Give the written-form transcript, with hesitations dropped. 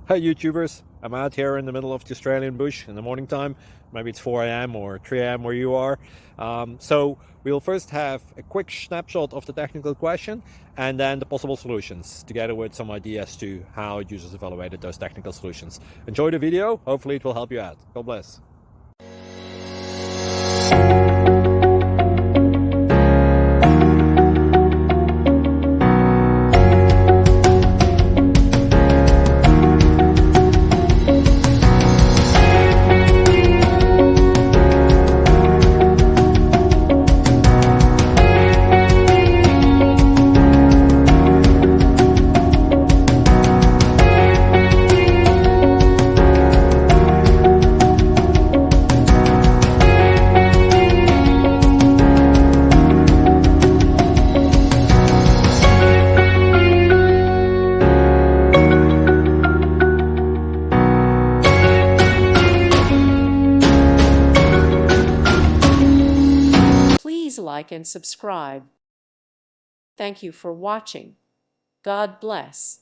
Hi YouTubers, I'm out here in the middle of the Australian bush in the morning time. Maybe it's 4 a.m. or 3 a.m. where you are. So we'll first have a quick snapshot of the technical question and then the possible solutions, together with some ideas to how users evaluated those technical solutions. Enjoy the video, hopefully it will help you out. God bless. Please like and subscribe. Thank you for watching. God bless.